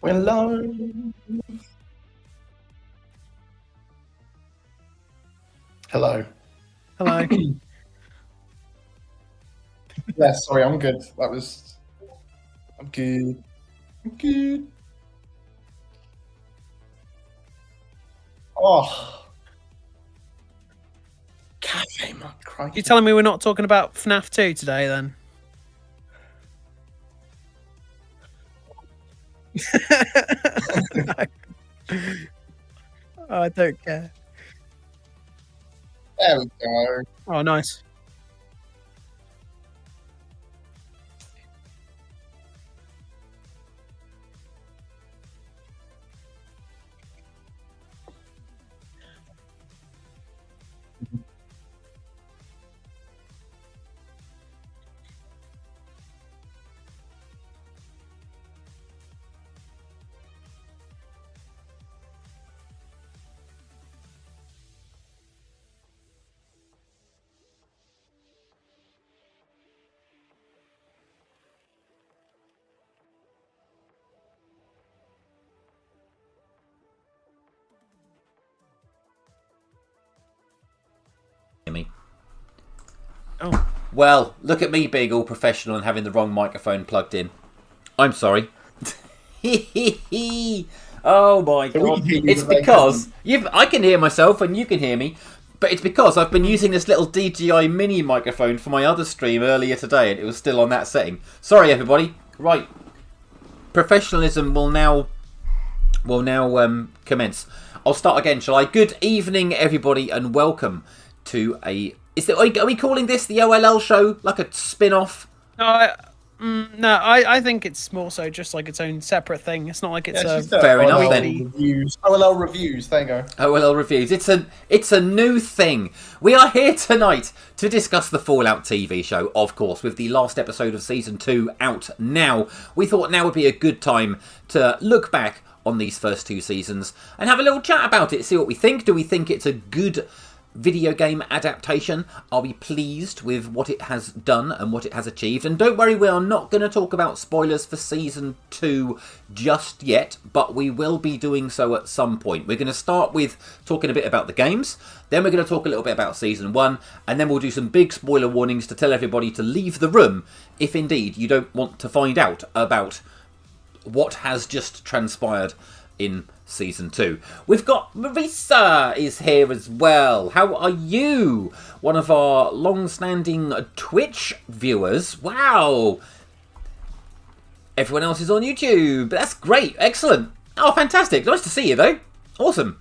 We're live. Hello. Hello. Yeah, sorry, I'm good. I'm good. I'm good. Oh. Cafe, my crikey. You telling me we're not talking about FNAF 2 today then? Oh, I don't care. There we go. Oh, nice. Me. Oh. Well, look at me being all professional and having the wrong microphone plugged in. I'm sorry. Oh my god. It's because I can hear myself and you can hear me, but it's because I've been using this little DJI mini microphone for my other stream earlier today and it was still on that setting. Sorry everybody. Right. Professionalism will now commence. I'll start again, shall I? Good evening everybody and welcome to are we calling this the OLL show, like a spin-off? No, I think it's more so just like its own separate thing. It's not like it's fair enough OLL then. Reviews. OLL reviews. There you go. OLL reviews. It's a new thing. We are here tonight to discuss the Fallout TV show, of course, with the last episode of season 2 out now. We thought now would be a good time to look back on these first 2 seasons and have a little chat about it. See what we think. Do we think it's a good video game adaptation? Are we pleased with what it has done and what it has achieved? And don't worry, we are not going to talk about spoilers for season 2 just yet, but we will be doing so at some point. We're going to start with talking a bit about the games, then we're going to talk a little bit about season 1, and then we'll do some big spoiler warnings to tell everybody to leave the room if indeed you don't want to find out about what has just transpired in season 2. We've got Marisa is here as well. How are you? One of our long-standing Twitch viewers. Wow. Everyone else is on YouTube. That's great. Excellent. Oh, fantastic. Nice to see you, though. Awesome.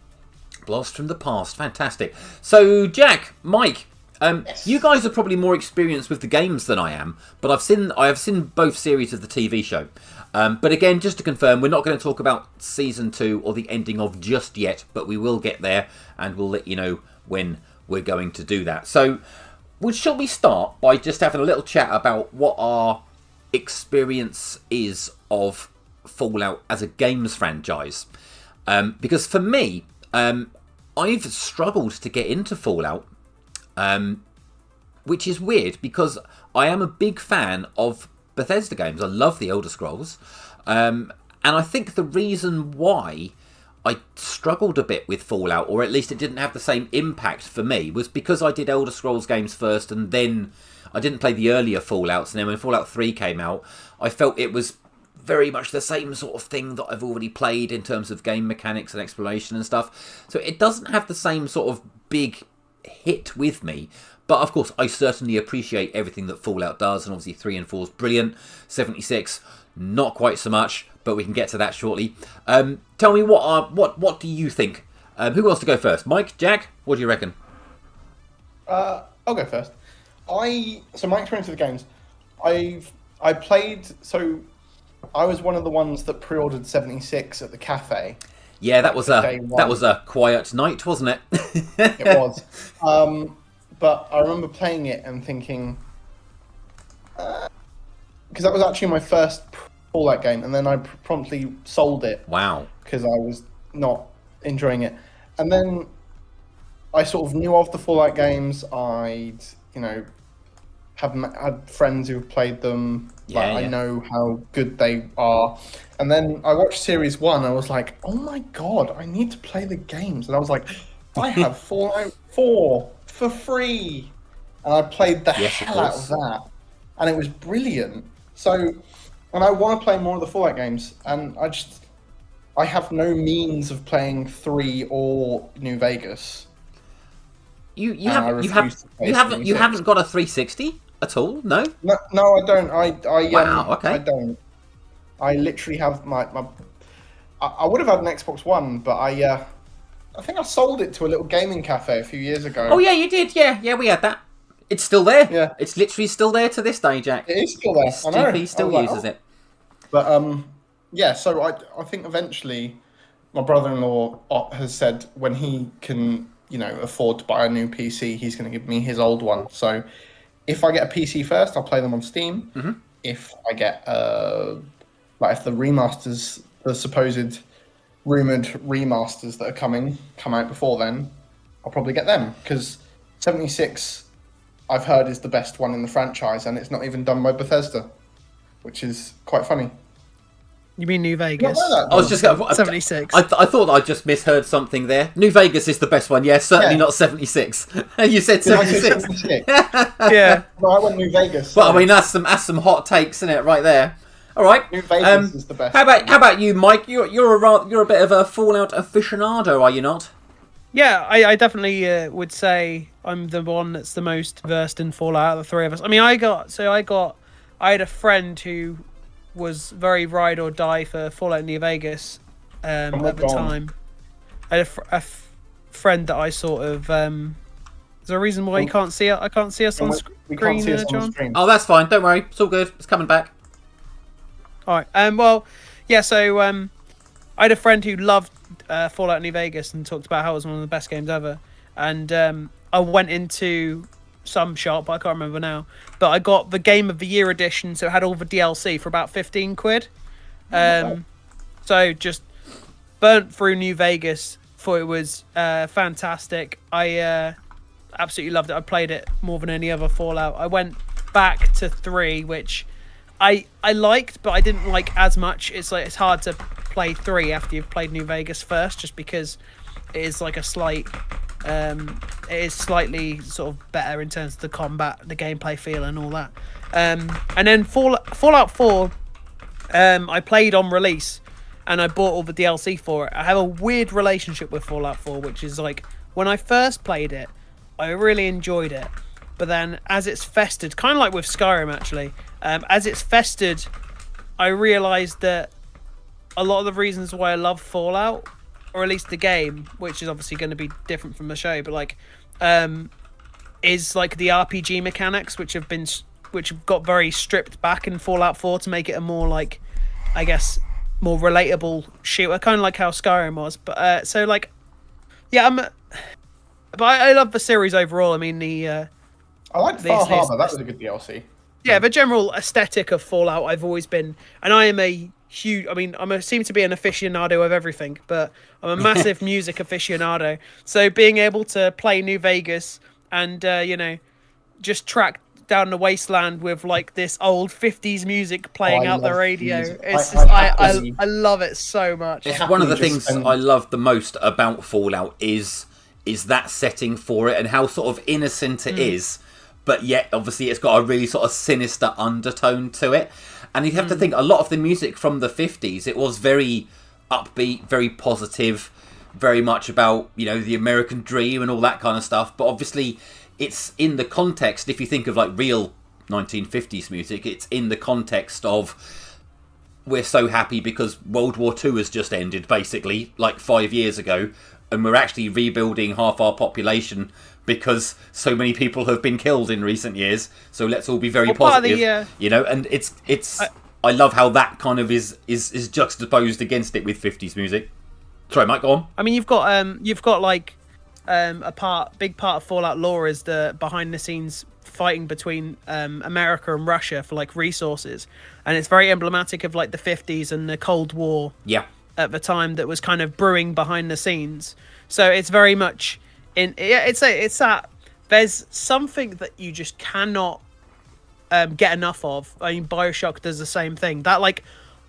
Blast from the past. Fantastic. So, Jack, Mike, Yes. You guys are probably more experienced with the games than I am, but I have seen both series of the TV show. But again, just to confirm, we're not going to talk about season 2 or the ending of just yet, but we will get there and we'll let you know when we're going to do that. So, shall we start by just having a little chat about what our experience is of Fallout as a games franchise? Because for me, I've struggled to get into Fallout. Which is weird because I am a big fan of Bethesda games. I love the Elder Scrolls. And I think the reason why I struggled a bit with Fallout, or at least it didn't have the same impact for me, was because I did Elder Scrolls games first and then I didn't play the earlier Fallouts. And then when Fallout 3 came out, I felt it was very much the same sort of thing that I've already played in terms of game mechanics and exploration and stuff. So it doesn't have the same sort of big hit with me, but of course I certainly appreciate everything that Fallout does, and obviously 3 and 4 is brilliant. 76 not quite so much, but we can get to that shortly. Tell me what do you think? Who wants to go first? Mike, Jack, what do you reckon? I'll go first. So my experience with the games, I played. So I was one of the ones that pre-ordered 76 at the cafe. Yeah, that was a quiet night, wasn't it? It was. But I remember playing it and thinking, because that was actually my first Fallout game, and then I promptly sold it. Wow. Because I was not enjoying it, and then I sort of knew of the Fallout games. I'd had friends who've played them. Yeah, Like, yeah. I know how good they are. And then I watched Series 1, I was like, oh my god, I need to play the games. And I was like, I have Fallout 4 for free. And I played the Yes, of hell out of course. that. And it was brilliant. So, and I want to play more of the Fallout games. And I have no means of playing 3 or New Vegas. You I have you refuse to play haven't 76. got a 360 at all? No. No, I don't. Wow, okay. I don't. I literally have my. I would have had an Xbox One, but I think I sold it to a little gaming cafe a few years ago. Oh yeah, you did. Yeah, we had that. It's still there. Yeah. It's literally still there to this day, Jack. It is still there. I know. He still I was like, uses oh. it. But yeah. So I think eventually, my brother-in-law has said when he can, afford to buy a new PC, he's going to give me his old one. So if I get a PC first, I'll play them on Steam. Mm-hmm. If I get if the remasters, the supposed rumored remasters that are come out before then, I'll probably get them, because 76 I've heard is the best one in the franchise, and it's not even done by Bethesda, which is quite funny. You mean New You Vegas? don't know that, I was just going. 76. I thought I just misheard something there. New Vegas is the best one. Yes, certainly Yeah. not 76. You said Did I say 76. 76? Yeah. No, I went New Vegas. Well, I sorry. mean that's some hot takes, isn't it? Right there. All right. New Vegas is the best. How about you, Mike? You're a bit of a Fallout aficionado, are you not? Yeah, I definitely would say I'm the one that's the most versed in Fallout out of the three of us. I mean, I had a friend who was very ride or die for Fallout New Vegas at the time. I had a friend that I sort of. Is there a reason why you can't see it? I can't see us on screen, We can't see us on the John. screen. Oh, that's fine. Don't worry. It's all good. It's coming back. All right. Well, yeah. So I had a friend who loved Fallout New Vegas and talked about how it was one of the best games ever. And I went into some shop, I can't remember now, but I got the Game of the Year edition, so it had all the DLC for about 15 quid. So just burnt through New Vegas, thought it was fantastic. I absolutely loved it. I played it more than any other Fallout. I went back to 3, which I liked, but I didn't like as much. It's hard to play 3 after you've played New Vegas first, just because it is like a slight it is slightly sort of better in terms of the combat, the gameplay feel and all that. And then Fallout 4 I played on release and I bought all the DLC for it. I have a weird relationship with Fallout 4, which is like, when I first played it, I really enjoyed it, but then as it's festered, kind of like with Skyrim actually, as it's festered, I realised that a lot of the reasons why I love Fallout, or at least the game, which is obviously going to be different from the show, but like, is like the RPG mechanics, which have got very stripped back in Fallout 4 to make it a more, like, I guess, more relatable shooter, kind of like how Skyrim was. But so like, yeah, but I love the series overall. I mean, I liked Far Harbor. That was a good DLC. Yeah, the general aesthetic of Fallout, I've always been, and I am a huge. I mean, seem to be an aficionado of everything, but I'm a massive music aficionado. So being able to play New Vegas and just track down the wasteland with like this old 50s music playing out the radio, I love it so much. It's one of the things I love the most about Fallout is that setting for it and how sort of innocent it is, but yet obviously it's got a really sort of sinister undertone to it. And you have to think, a lot of the music from the 50s, it was very upbeat, very positive, very much about, the American dream and all that kind of stuff. But obviously it's in the context, if you think of like real 1950s music, it's in the context of, we're so happy because World War II has just ended, basically, like 5 years ago, and we're actually rebuilding half our population because so many people have been killed in recent years. So let's all be very positive, and it's. I love how that kind of is juxtaposed against it with 50s music. Sorry, Mike, go on. I mean, you've got like big part of Fallout lore is the behind the scenes fighting between America and Russia for like resources, and it's very emblematic of like the 50s and the Cold War. Yeah. At the time, that was kind of brewing behind the scenes. So it's very much it's that there's something that you just cannot get enough of. I mean, Bioshock does the same thing. That like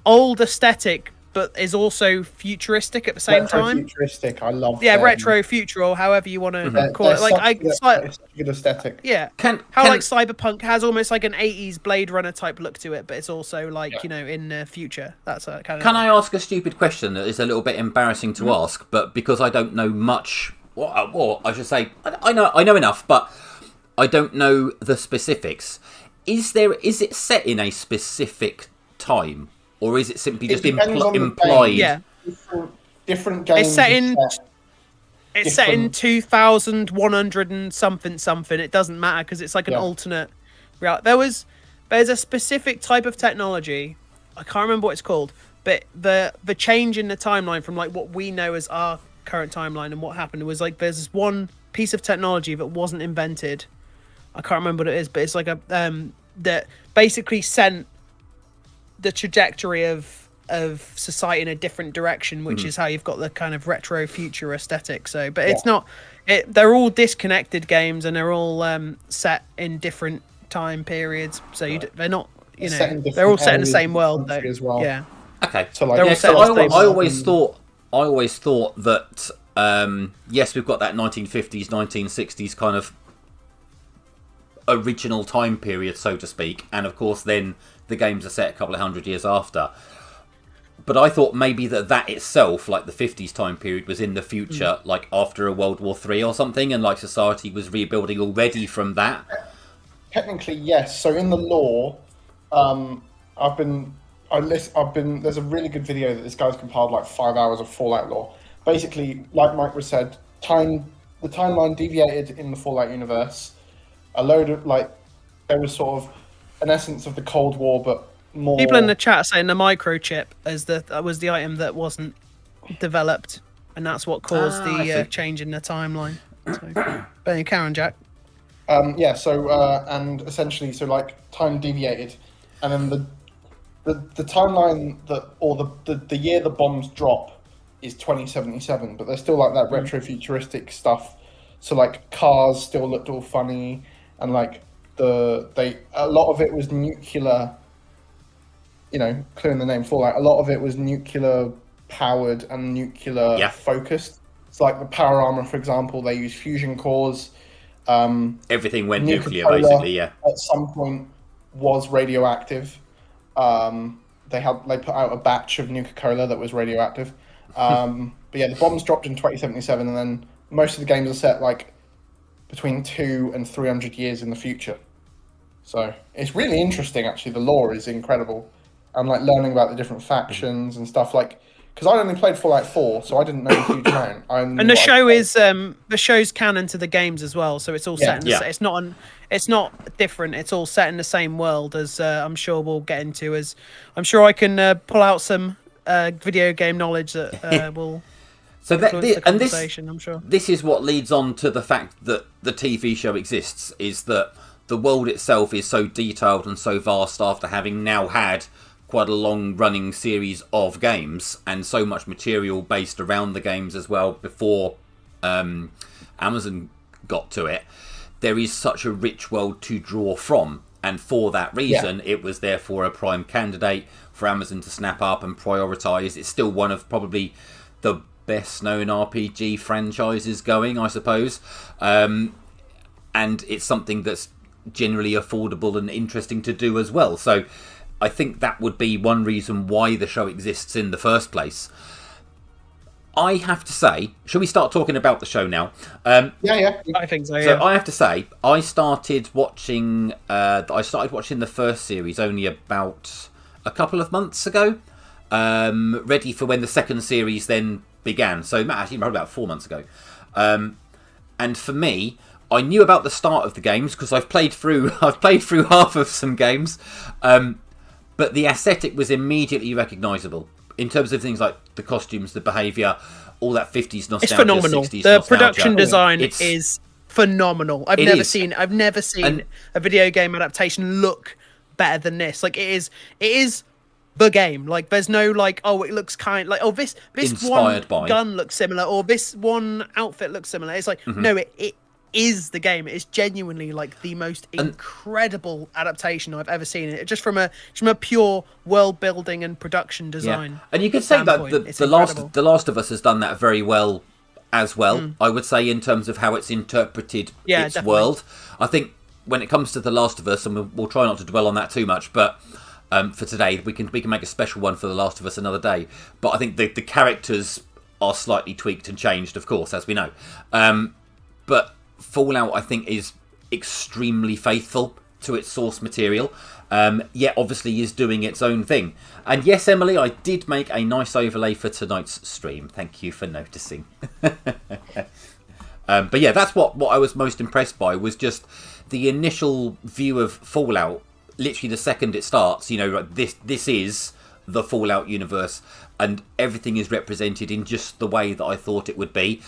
old aesthetic, but is also futuristic at the same time. Futuristic, I love. Retro future, or however you want to call it. Like it's such a good aesthetic. Yeah, like Cyberpunk has almost like an 80s Blade Runner type look to it, but it's also like in the future. That's a kind of. Can I ask a stupid question that is a little bit embarrassing to ask, but because I don't know much, or I should say, I know enough, but I don't know the specifics. Is it set in a specific time, or is it simply just implied? Yeah, different games. It's set in 2100 and something. It doesn't matter because it's like an alternate reality. There's a specific type of technology. I can't remember what it's called, but the change in the timeline from like what we know as our current timeline and what happened was like there's this one piece of technology that wasn't invented. I can't remember what it is, but it's like a that basically sent the trajectory of society in a different direction, which is how you've got the kind of retro future aesthetic. So, but it's not. They're all disconnected games, and they're all set in different time periods. So they're not. They're all set in the same world, though. As well. Yeah. Okay. So like, I always thought that yes, we've got that 1950s, 1960s kind of original time period, so to speak, and of course then the games are set a couple of hundred years after. But I thought maybe that itself, like the 50s time period, was in the future, like after a World War III or something, and like society was rebuilding already from that. Technically, yes. So in the lore, there's a really good video that this guy's compiled, like 5 hours of Fallout lore. Basically, like Mike was said, the timeline deviated in the Fallout universe. A load of there was sort of an essence of the Cold War, but more. People in the chat saying the microchip that was the item that wasn't developed, and that's what caused the change in the timeline. So, but Karen, Jack. So and essentially, so like time deviated, and then the timeline the year the bombs drop is 2077, but there's still like that retro futuristic stuff. So like cars still looked all funny, and like a lot of it was nuclear. Clearing the name Fallout, a lot of it was nuclear powered and nuclear focused. So like the power armor, for example, they use fusion cores. Everything went nuclear, basically. Yeah. At some point, was radioactive. They put out a batch of Nuka-Cola that was radioactive. But yeah, the bombs dropped in 2077, and then most of the games are set like between 200 and 300 years in the future. So it's really interesting, actually. The lore is incredible. And like learning about the different factions and stuff, like, because I only played Fallout 4, so I didn't know a huge amount. And the show is the show's canon to the games as well, so it's all set in it's not different. It's all set in the same world, as I'm sure we'll get into. As I'm sure I can pull out some video game knowledge that will. So I'm sure this is what leads on to the fact that the TV show exists, is that the world itself is so detailed and so vast after having now had quite a long-running series of games and so much material based around the games as well before Amazon got to it. There is such a rich world to draw from, and for that reason, it was therefore a prime candidate for Amazon to snap up and prioritise. It's still one of probably the best-known RPG franchises going, I suppose, and it's something that's generally affordable and interesting to do as well. So I think that would be one reason why the show exists in the first place. I have to say, shall we start talking about the show now? Yeah. I think so. So I have to say, I started watching the first series only about a couple of months ago, ready for when the second series then began. So actually, probably about 4 months ago. And for me, I knew about the start of the games because I've played through half of some games, but the aesthetic was immediately recognisable in terms of things like the costumes, the behaviour, all that 50s nostalgia. It's phenomenal. 60s the nostalgia. Production design is phenomenal. I've never seen a video game adaptation look better than this. Like it is the game. Like there's no like, oh, it looks kind like, oh, this inspired one gun looks similar, or this one outfit looks similar. It's like no, it is the game. It's genuinely like the most incredible adaptation I've ever seen. It just from a pure world building and production design. And you could say that the Last of Us has done that very well as well. I would say in terms of how it's interpreted its definitely. world. I think when it comes to The Last of Us, and we'll try not to dwell on that too much, but for today we can make a special one for The Last of Us another day. But I think the characters are slightly tweaked and changed, of course, as we know. But Fallout, I think, is extremely faithful to its source material, yet obviously is doing its own thing. And yes, Emily, I did make a nice overlay for tonight's stream. Thank you for noticing. But yeah, that's what I was most impressed by, was just the initial view of Fallout. Literally the second it starts, like this is the Fallout universe, and everything is represented in just the way that I thought it would be.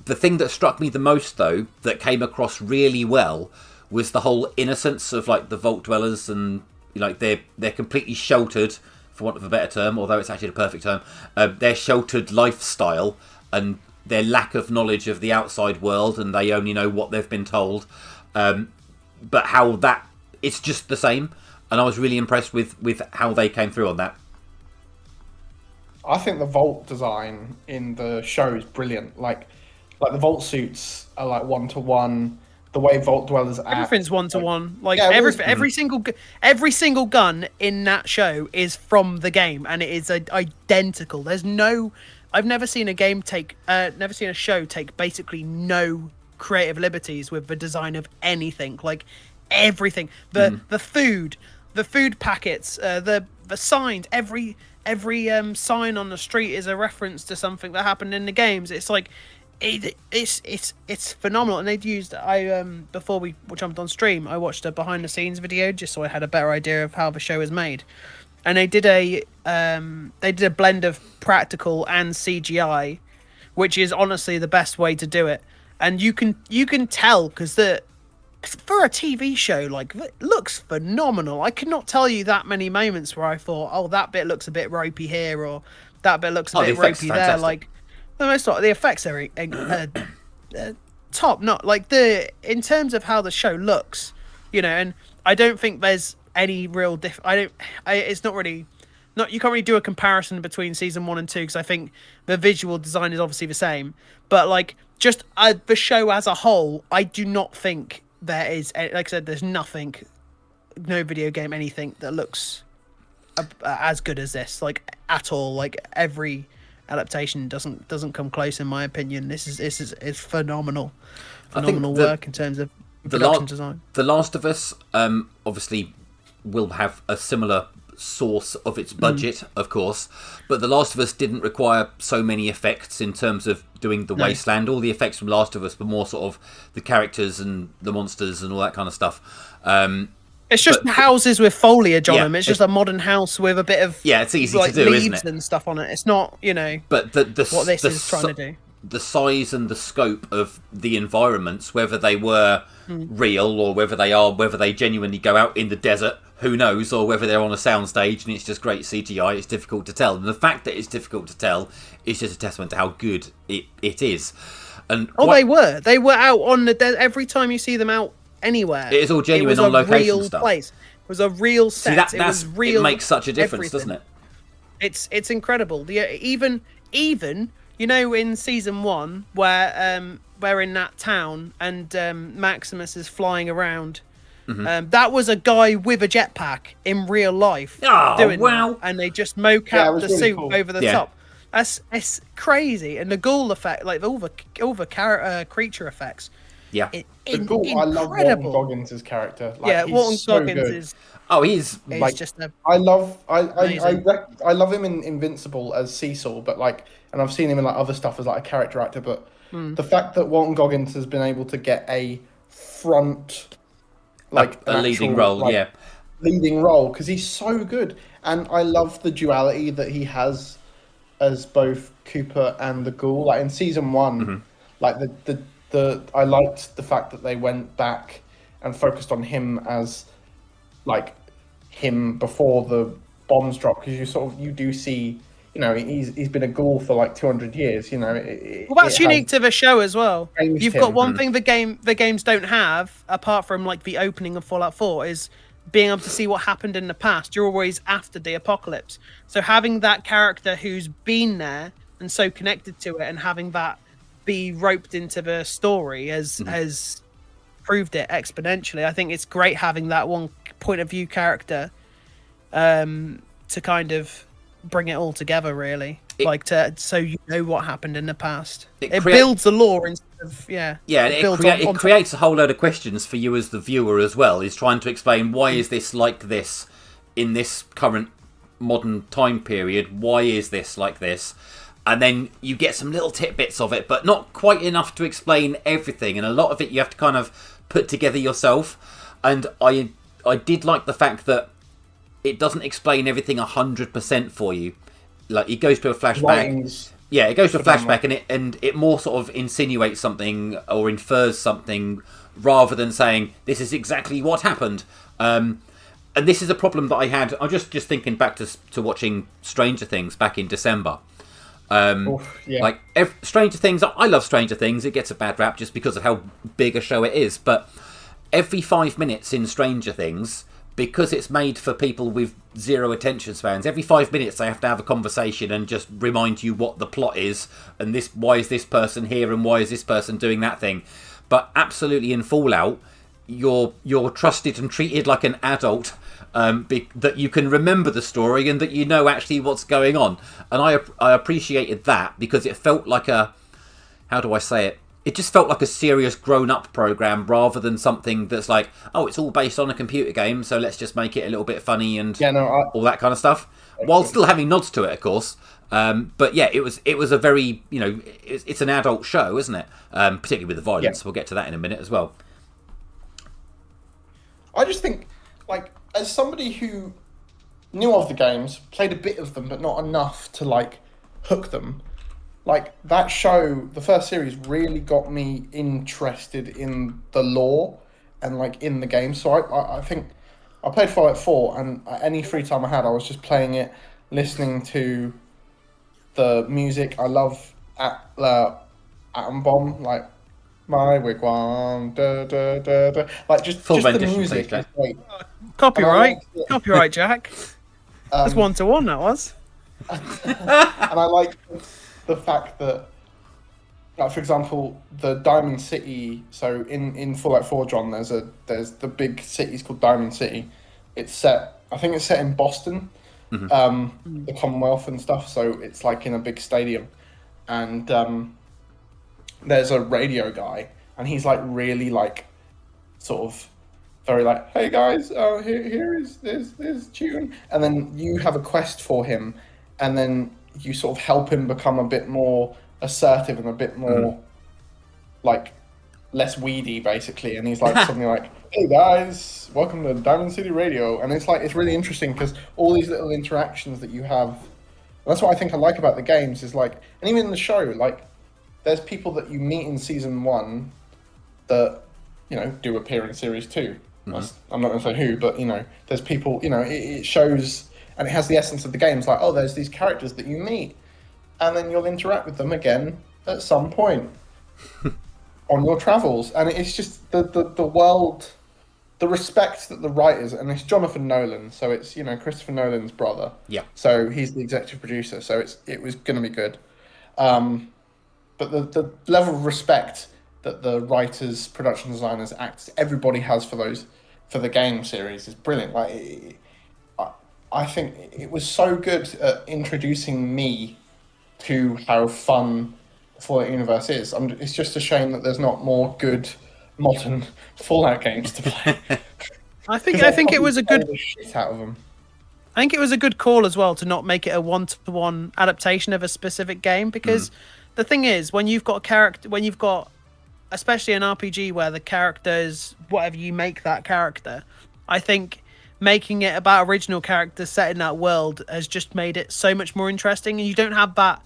The thing that struck me the most, though, that came across really well, was the whole innocence of like the Vault Dwellers, and they're completely sheltered, for want of a better term, although it's actually the perfect term. Their sheltered lifestyle and their lack of knowledge of the outside world, and they only know what they've been told. But how that it's just the same, and I was really impressed with how they came through on that. I think the Vault design in the show is brilliant. Like the Vault suits are like 1-to-1. The way Vault Dwellers act, everything's 1-to-1. Like every single gun in that show is from the game, and it is identical. There's no, I've never seen a show take basically no creative liberties with the design of anything. Like everything, the food packets, the signs, every sign on the street is a reference to something that happened in the games. It's like it's phenomenal. And they'd used before we jumped on stream, I watched a behind the scenes video just so I had a better idea of how the show is made, and they did a blend of practical and CGI, which is honestly the best way to do it. And you can tell, because for a TV show, like, it looks phenomenal. I could not tell you that many moments where I thought, oh, that bit looks a bit ropey here, or that bit looks a bit ropey there. Like, the effects are top notch. Like, in terms of how the show looks, and I don't think there's any real it's not really. You can't really do a comparison between season 1 and 2, because I think the visual design is obviously the same. But like, just the show as a whole, I do not think there is, like I said, there's nothing, no video game, anything that looks as good as this, like, at all. Like, every adaptation doesn't come close, in my opinion. This is phenomenal work in terms of production design. The Last of Us obviously will have a similar source of its budget, of course, but The Last of Us didn't require so many effects in terms of doing the wasteland. All the effects from Last of Us were more sort of the characters and the monsters and all that kind of stuff. It's just houses with foliage on them. It's just a modern house with a bit of it's easy to do, isn't it? Leaves and stuff on it. It's not, But what this is trying to do. The size and the scope of the environments, whether they were real or whether they genuinely go out in the desert, who knows, or whether they're on a soundstage and it's just great CGI, it's difficult to tell. And the fact that it's difficult to tell is just a testament to how good it is. And they were out on the desert. Every time you see them out anywhere, it is all genuine on location stuff. Place. It was a real set. See, it makes such a difference, doesn't it? It's incredible. Even in season 1 where we're in that town and Maximus is flying around. That was a guy with a jetpack in real life doing that, and they just mocap the suit over the top. It's crazy, and the ghoul effect, like all the creature effects. Yeah, the ghoul. I love Walton Goggins' character. Like, Walton Goggins is. Oh, he's like, just I love him in Invincible as Cecil, but like, and I've seen him in like other stuff as like a character actor. But the fact that Walton Goggins has been able to get a front, like a leading role, leading role, because he's so good, and I love the duality that he has as both Cooper and the Ghoul. Like in season 1, like I liked the fact that they went back and focused on him as like him before the bombs drop, because you do see he's been a ghoul for like 200 years. Well, that's unique to the show as well. changed You've got him. one thing the games don't have, apart from like the opening of Fallout 4, is being able to see what happened in the past. You're always after the apocalypse. So having that character who's been there and so connected to it, and having that be roped into the story has proved it exponentially. I think it's great having that one point of view character to kind of bring it all together, really. So you know what happened in the past. It builds the lore instead of it creates a whole load of questions for you as the viewer as well. Is trying to explain, why is this like this in this current modern time period? Why is this like this? And then you get some little tidbits of it, but not quite enough to explain everything. And a lot of it you have to kind of put together yourself. And I did like the fact that it doesn't explain everything 100% for you. Like, it goes to a flashback. It goes to a flashback, and it more sort of insinuates something or infers something, rather than saying this is exactly what happened. And this is a problem that I had. I'm just thinking back to watching Stranger Things back in December. Like Stranger Things, I love Stranger Things. It gets a bad rap just because of how big a show it is. But every 5 minutes in Stranger Things, because it's made for people with zero attention spans, every 5 minutes they have to have a conversation and just remind you what the plot is, and why is this person here, and why is this person doing that thing. But absolutely in Fallout, you're trusted and treated like an adult, that you can remember the story and that you know actually what's going on. And I appreciated that, because it felt like how do I say it? It just felt like a serious grown-up program, rather than something that's like, oh, it's all based on a computer game, so let's just make it a little bit funny and all that kind of stuff, while still having nods to it, of course. But yeah, it was a very, it's an adult show, isn't it? Particularly with the violence. We'll get to that in a minute as well. I just think, like, as somebody who knew of the games, played a bit of them, but not enough to like hook them. Like, that show, the first series, really got me interested in the lore and, like, in the game. So I think I played Fallout 4, and any free time I had, I was just playing it, listening to the music. I love Atom Bomb, like, my wigwam, da da da da. Like, just the music is great. Copyright, Jack. That's 1-to-1, that was. And I like the fact that, like, for example, the Diamond City. So in Fallout 4, John, there's the big city's called Diamond City. I think it's set in Boston, the Commonwealth and stuff. So it's like in a big stadium, and there's a radio guy, and he's like really like sort of very like, hey guys, here is this tune, and then you have a quest for him, and then you sort of help him become a bit more assertive and a bit more like less weedy, basically. And he's like something like, hey guys, welcome to Diamond City Radio. And it's like, it's really interesting because all these little interactions that you have, and that's what I think I like about the games, is like, and even in the show, like, there's people that you meet in season 1 that, do appear in series 2. I'm not going to say who, but, there's people, it shows. And it has the essence of the game. It's like, oh, there's these characters that you meet, and then you'll interact with them again at some point on your travels. And it's just the world, the respect that the writers, and it's Jonathan Nolan, so it's, Christopher Nolan's brother. Yeah. So he's the executive producer, so it was going to be good. But the level of respect that the writers, production designers, actors, everybody has for the game series is brilliant. Like, I think it was so good at introducing me to how fun the Fallout universe is. It's just a shame that there's not more good modern Fallout games to play. I think it was a good shit out of them. I think it was a good call as well to not make it a 1-to-1 adaptation of a specific game, because the thing is, when you've got especially an RPG where the character is whatever you make that character, I think making it about original characters set in that world has just made it so much more interesting. And you don't have that,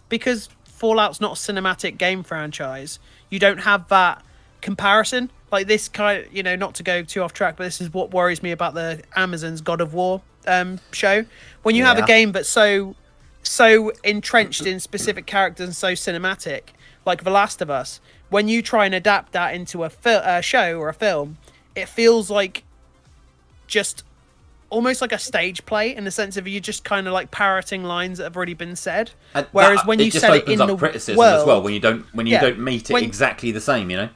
because Fallout's not a cinematic game franchise, you don't have that comparison. Like this kind of, not to go too off track, but this is what worries me about the Amazon's God of War show. When you have a game that's so so entrenched in specific characters and so cinematic, like The Last of Us. When you try and adapt that into a show or a film, it feels like just almost like a stage play, in the sense of you just kind of like parroting lines that have already been said. And Whereas when you set it in the criticism world, as well, when you don't meet it exactly the same, you know.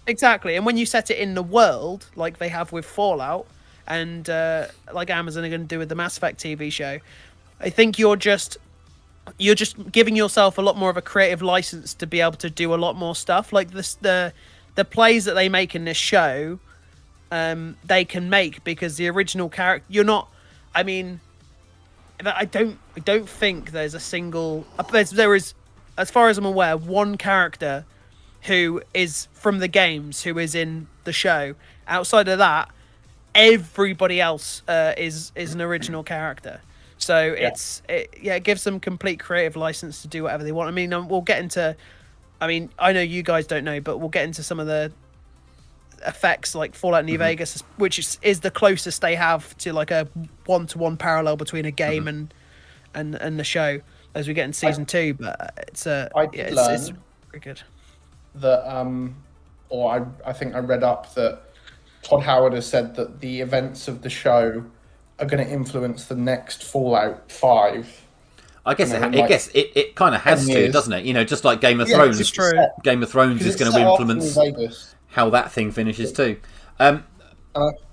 Exactly, and when you set it in the world, like they have with Fallout, and like Amazon are going to do with the Mass Effect TV show, I think you're just giving yourself a lot more of a creative license to be able to do a lot more stuff. Like the plays that they make in this show, they can make, because the original character, you're not. I mean, I don't think there's a single. There is, as far as I'm aware, one character who is from the games who is in the show. Outside of that, everybody else is an original character. So it gives them complete creative license to do whatever they want. I mean, we'll get into. I mean, I know you guys don't know, but we'll get into some of the effects like Fallout New Vegas, which is the closest they have to like a one-to-one parallel between a game and the show as we get in season 2. But it's pretty good. That I think I read up that Todd Howard has said that the events of the show are going to influence the next Fallout 5. I guess it kind of has to, doesn't it? You know, just like Game of Thrones. It's true. Game of Thrones is going to influence how that thing finishes too. And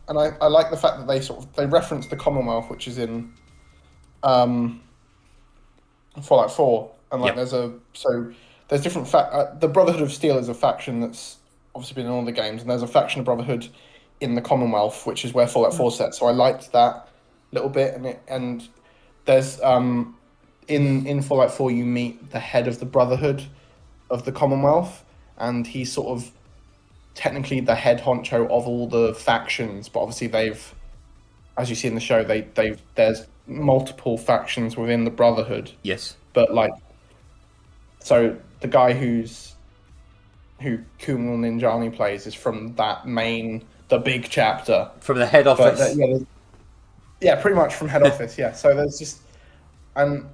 I like the fact that they reference the Commonwealth, which is in Fallout 4, and there's different the Brotherhood of Steel is a faction that's obviously been in all the games, and there's a faction of Brotherhood in the Commonwealth, which is where Fallout 4 set. So I liked that little bit, and there's in Fallout 4 you meet the head of the Brotherhood of the Commonwealth, and he's sort of technically the head honcho of all the factions, but obviously they've, as you see in the show, there's multiple factions within the Brotherhood. Yes. But so the guy who Kumail Nanjiani plays is from the big chapter. From the head office. But, pretty much from head office, yeah. So there's just... And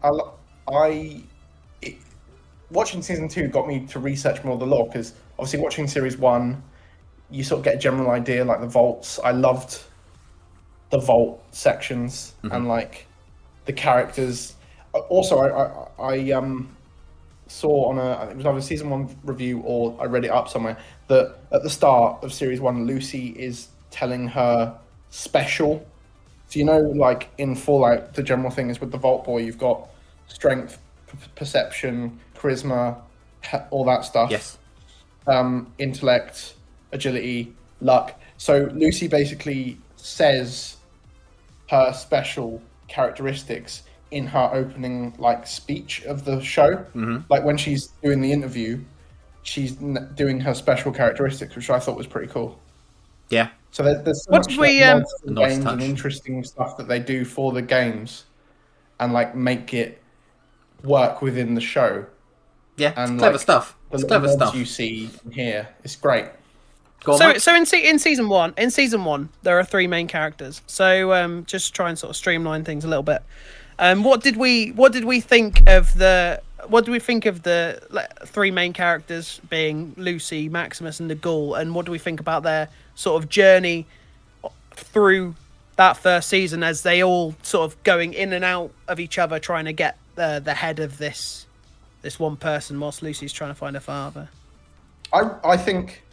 watching season 2 got me to research more of the lore, because obviously watching series 1, you sort of get a general idea, like the vaults. I loved the vault sections and like the characters. Also, I saw on I think it was either season 1 review or I read it up somewhere, that at the start of series 1, Lucy is telling her special. So, you know, like in Fallout, the general thing is with the Vault Boy, you've got strength, perception, charisma, all that stuff. Yes. Intellect, agility, luck. So Lucy basically says her special characteristics in her opening speech of the show. Like when she's doing the interview, she's doing her special characteristics, which I thought was pretty cool. Yeah. So there's so much games and interesting stuff that they do for the games, and make it work within the show. Yeah, and it's clever stuff. It's clever stuff. You see here, it's great. So in season one, there are 3 main characters. So just try and sort of streamline things a little bit. What did we think of the 3 main characters being Lucy, Maximus, and the Ghoul? And what do we think about their sort of journey through that first season, as they all sort of going in and out of each other, trying to get the head of this one person, whilst Lucy's trying to find her father? I think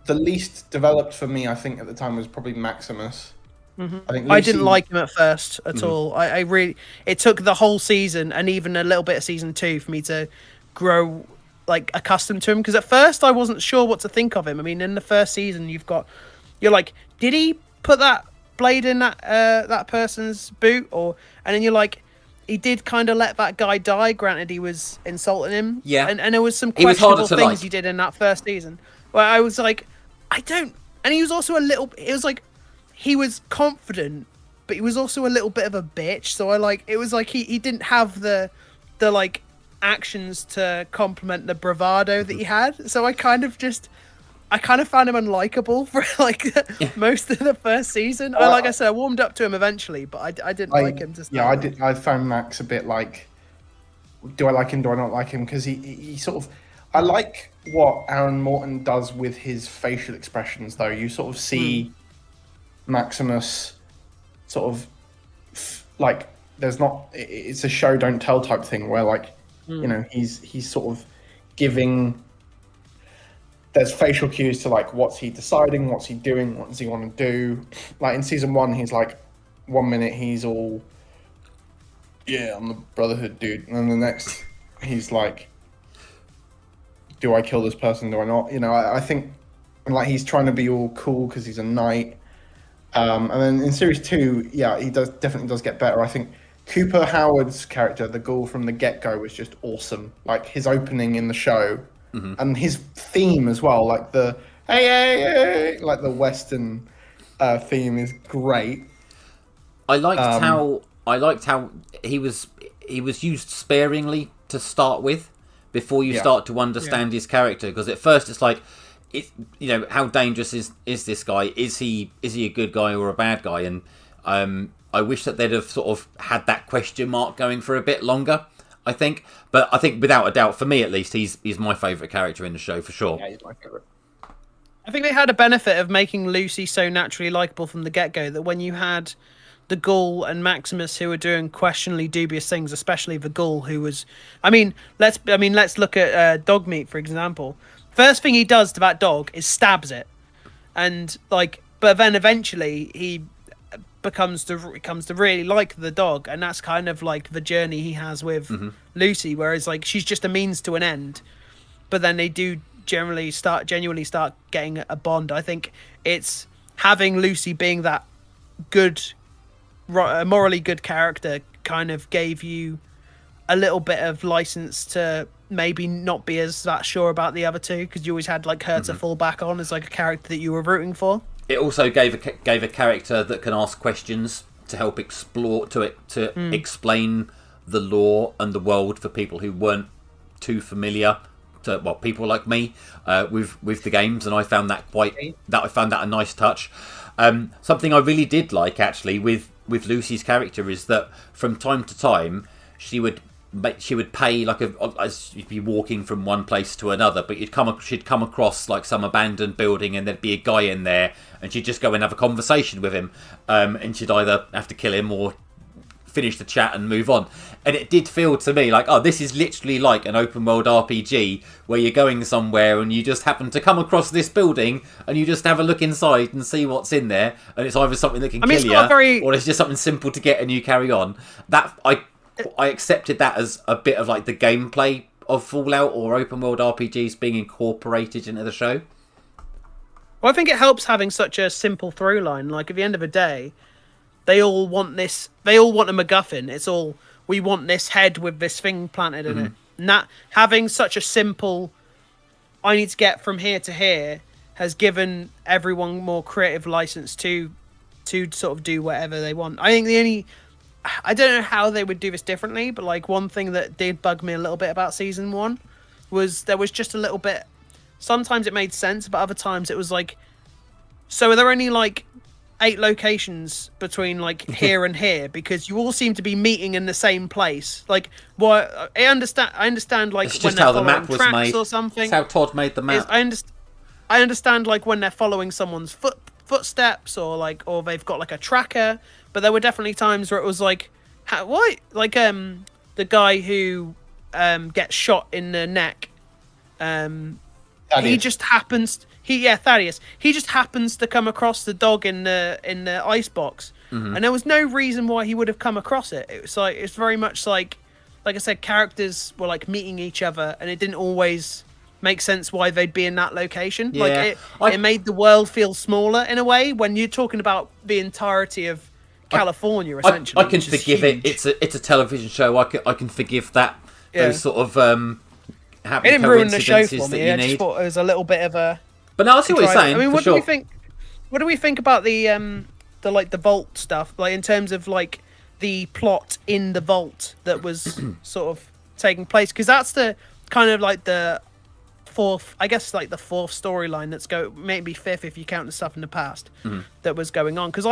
the least developed for me, I think at the time, was probably Maximus. I think Lucy... I didn't like him at first at all. I really, it took the whole season and even a little bit of season 2 for me to grow accustomed to him, because at first I wasn't sure what to think of him. I mean, in the first season, you're like, did he put that blade in that person's boot? And then you're like, he did kind of let that guy die. Granted, he was insulting him. Yeah. And there was some questionable things he did in that first season. Well, I was like, I don't... And he was also it was like, he was confident, but he was also a little bit of a bitch. So it was like he didn't have the actions to complement the bravado that he had. So I kind of just... I kind of found him unlikable for like most of the first season. Like I said, I warmed up to him eventually, but I didn't like him to start. Yeah, I did. I found Max a bit like, do I like him? Do I not like him? Because he sort of. I like what Aaron Morton does with his facial expressions, though. You sort of see Maximus sort of like there's not. It's a show don't tell type thing where like you know he's sort of giving. There's facial cues to like what's he deciding, what's he doing, what does he want to do. Like in season 1, he's like 1 minute he's all, yeah, I'm the Brotherhood dude, and then the next he's like, do I kill this person? Do I not? You know, I think like he's trying to be all cool because he's a knight. And then in series 2, yeah, he definitely does get better. I think Cooper Howard's character, the ghoul from the get-go, was just awesome. Like his opening in the show. And his theme as well, like the hey, like the Western theme is great. I liked how he was used sparingly to start with before you start to understand his character, because at first it's like how dangerous is this guy? Is he a good guy or a bad guy? And I wish that they'd have sort of had that question mark going for a bit longer. I think without a doubt, for me at least, he's my favourite character in the show for sure. Yeah, he's my favourite. I think they had a benefit of making Lucy so naturally likable from the get-go that when you had the Ghoul and Maximus who were doing questionably dubious things, especially the Ghoul who was, let's look at Dogmeat for example. First thing he does to that dog is stabs it, and like, but then eventually he comes to really like the dog, and that's kind of like the journey he has with Lucy, whereas like she's just a means to an end, but then they do genuinely start getting a bond. I think it's having Lucy being that good, morally good character kind of gave you a little bit of license to maybe not be as that sure about the other two, because you always had like her to fall back on as like a character that you were rooting for. It also gave a character that can ask questions to help explore to explain the lore and the world for people who weren't too familiar to people like me with the games, and I found that a nice touch. Something I really did like actually with Lucy's character is that from time to time she would pay as you'd be walking from one place to another, but she'd come across like some abandoned building and there'd be a guy in there, and she'd just go and have a conversation with him, and she'd either have to kill him or finish the chat and move on. And it did feel to me like, oh, this is literally like an open world RPG where you're going somewhere and you just happen to come across this building and you just have a look inside and see what's in there, and it's either something that can kill you or it's just something simple to get and you carry on. That I accepted that as a bit of like the gameplay of Fallout or open world RPGs being incorporated into the show. Well, I think it helps having such a simple through line. Like at the end of the day, they all want this. They all want a MacGuffin. It's all, we want this head with this thing planted in it. Not having such a simple, I need to get from here to here, has given everyone more creative license to sort of do whatever they want. I think I don't know how they would do this differently, but like one thing that did bug me a little bit about season 1 was there was just a little bit. Sometimes it made sense, but other times it was like, so are there only like 8 locations between like here and here, because you all seem to be meeting in the same place? Like, what? I understand like it's when just they're how the following map was tracks made or something. It's how Todd made the map. I understand like when they're following someone's footsteps or they've got like a tracker, but there were definitely times where it was like, why? Like the guy who gets shot in the neck, he just happens. Thaddeus. He just happens to come across the dog in the ice box, and there was no reason why he would have come across it. It's very much like I said, characters were like meeting each other, and it didn't always make sense why they'd be in that location. Yeah. It made the world feel smaller in a way when you're talking about the entirety of California. Essentially, I can forgive it. It's a television show. I can forgive that. Yeah. Those sort of happy it didn't ruin the show for that me. you I need. just thought it was a little bit of a. But no, I see what you're saying. I mean, what do we think? What do we think about the vault stuff? Like in terms of like the plot in the vault that was sort of taking place, because that's the kind of like the fourth, I guess like the fourth storyline that's maybe fifth if you count the stuff in the past that was going on. Because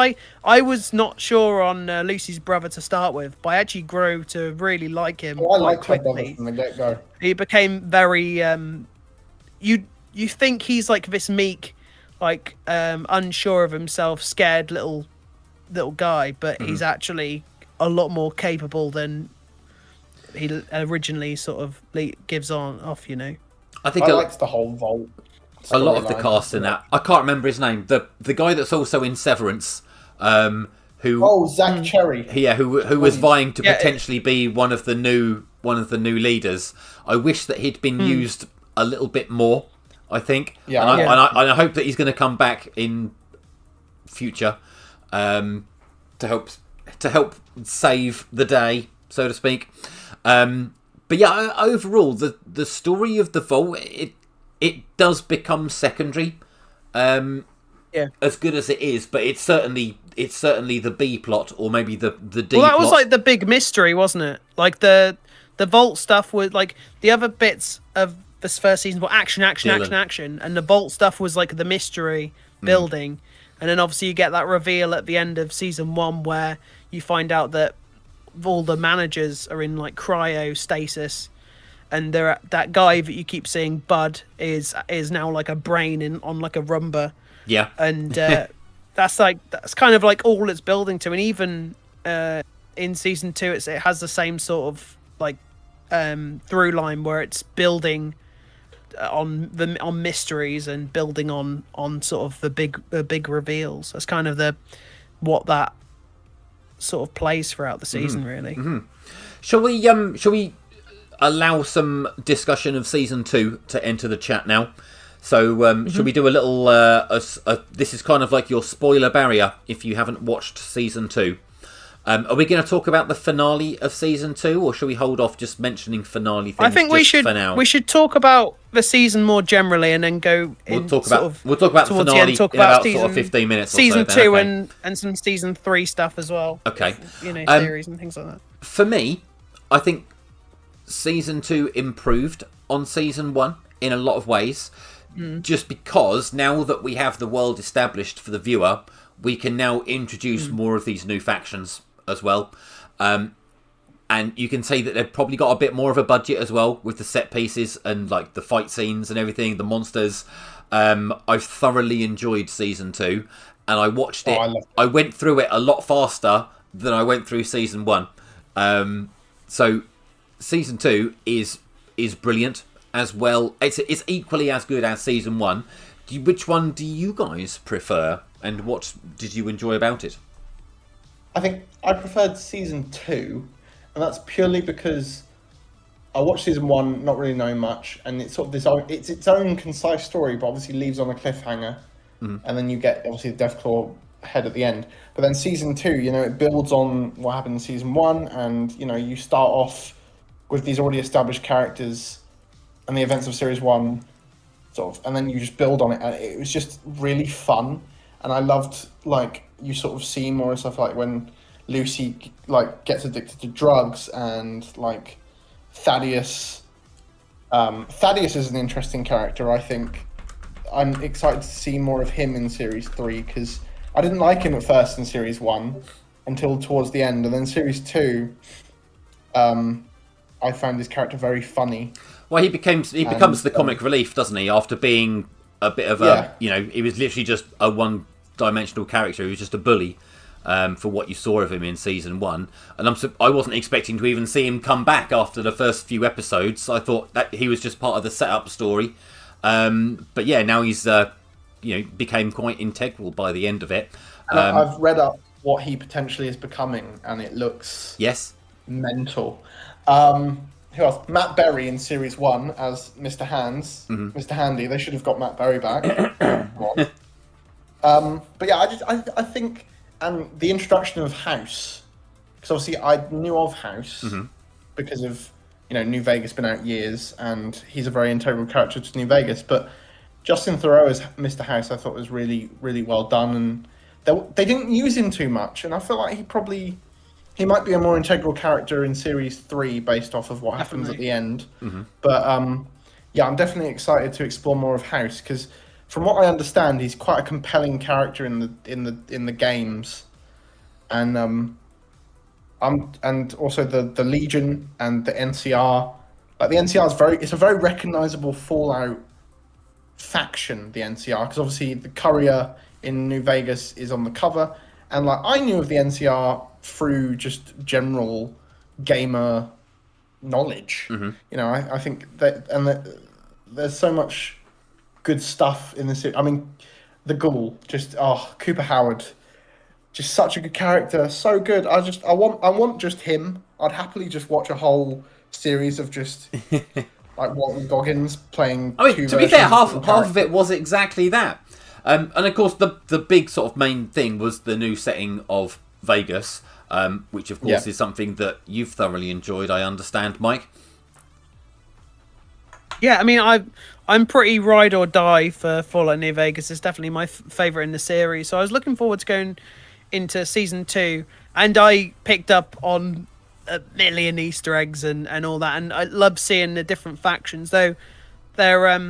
I was not sure on Lucy's brother to start with, but I actually grew to really like him I quite liked her brother quickly. from the get-go. He became very you think he's like this meek, like unsure of himself, scared little guy, but he's actually a lot more capable than he originally sort of gives off, you know. I think I liked the whole Vault. a lot of the storyline. cast in that. I can't remember his name. The guy that's also in Severance, who Oh, Zach Cherry. who was vying to potentially be one of the new leaders. I wish that he'd been used a little bit more. I think, Yeah, and yeah. I hope that he's going to come back in future to help save the day, so to speak. But yeah, overall, the story of the Vault, it does become secondary. As good as it is, but it's certainly the B plot, or maybe the D Well, that plot. was like the big mystery, wasn't it? Like the Vault stuff was like the other bits of this first season were action, and the Vault stuff was like the mystery building, and then obviously you get that reveal at the end of season 1 where you find out that all the managers are in like cryostasis, and that guy that you keep seeing, Bud, is now like a brain on like a Roomba. Yeah, And that's kind of like all it's building to, and even in season 2 it has the same sort of like through line where it's building on mysteries and building on sort of the big reveals. That's kind of what that sort of plays throughout the season, really. Shall we allow some discussion of season 2 to enter the chat now? So should we do a little this is kind of like your spoiler barrier if you haven't watched season 2. Are we going to talk about the finale of season 2, or should we hold off just mentioning finale things? I think we should. For now? We should talk about the season more generally, and then go. We'll talk about the finale in about sort of 15 minutes. Season or so, 2 okay. and some season 3 stuff as well. Okay, theories and things like that. For me, I think season 2 improved on season 1 in a lot of ways. Just because now that we have the world established for the viewer, we can now introduce more of these new factions as well. And you can say that they've probably got a bit more of a budget as well with the set pieces and like the fight scenes and everything, the monsters. I've thoroughly enjoyed season 2, and I watched it. I went through it a lot faster than I went through season 1. So season 2 is brilliant as well. It's equally as good as season 1. Which one do you guys prefer, and what did you enjoy about it? I think I preferred season 2, and that's purely because I watched season 1 not really knowing much, and it's sort of it's its own concise story, but obviously leaves on a cliffhanger, and then you get obviously the Deathclaw head at the end. But then season 2, it builds on what happened in season 1, and you start off with these already established characters and the events of series 1, sort of, and then you just build on it, and it was just really fun. And I loved, like, you sort of see more stuff like when Lucy, like, gets addicted to drugs, and, like, Thaddeus. Thaddeus is an interesting character, I think. I'm excited to see more of him in Series 3, because I didn't like him at first in Series 1 until towards the end. And then Series 2, I found his character very funny. Well, he becomes the comic relief, doesn't he? After being a bit of he was literally just a one-dimensional character. He was just a bully for what you saw of him in season 1. And I wasn't expecting to even see him come back after the first few episodes. I thought that he was just part of the setup story. But yeah, now he's became quite integral by the end of it. I've read up what he potentially is becoming, and it looks mental. Who else? Matt Berry in Series 1 as Mr. Hands, Mr. Handy. They should have got Matt Berry back. But yeah, I think, and the introduction of House, because obviously I knew of House because of New Vegas been out years, and he's a very integral character to New Vegas. But Justin Theroux as Mr. House, I thought was really, really well done, and they didn't use him too much, and I feel like he might be a more integral character in Series 3 based off of what happens at the end. But yeah, I'm definitely excited to explore more of House because, from what I understand, he's quite a compelling character in the games, and and also the Legion and the NCR. Like the NCR is it's a very recognizable Fallout faction. The NCR, because obviously the courier in New Vegas is on the cover, and like I knew of the NCR through just general gamer knowledge. Mm-hmm. You know, I think that there's so much good stuff in this. I mean, the Ghoul, just Cooper Howard, just such a good character, so good. I want just him. I'd happily just watch a whole series of just like Walton Goggins playing. I mean, to be fair, half of it was exactly that. And of course, the big sort of main thing was the new setting of Vegas, which of course is something that you've thoroughly enjoyed, I understand, Mike. Yeah, I mean, I'm pretty ride or die for Fallout New Vegas. It's definitely my favourite in the series. So I was looking forward to going into Season 2, and I picked up on a million Easter eggs and all that, and I love seeing the different factions, though they're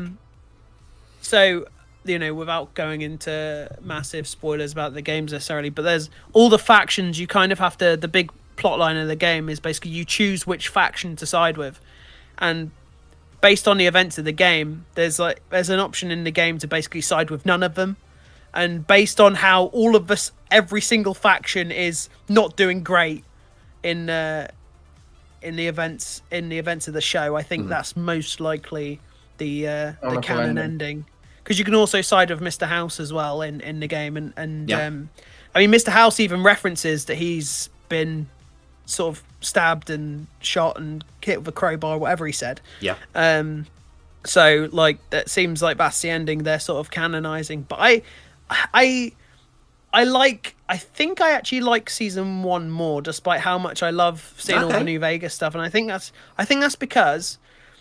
so, you know, without going into massive spoilers about the games necessarily, but there's all the factions. You kind of have to, the big plot line of the game is basically you choose which faction to side with, and based on the events of the game, there's an option in the game to basically side with none of them. And based on how all of us, every single faction is not doing great in the events of the show, I think that's most likely the canon ending. Because you can also side with Mr. House as well in the game, and I mean, Mr. House even references that he's been sort of stabbed and shot and hit with a crowbar, whatever he said. Yeah. So like that seems like that's the ending they're sort of canonizing. But I think I actually like season 1 more, despite how much I love seeing all the New Vegas stuff. And I think that's because,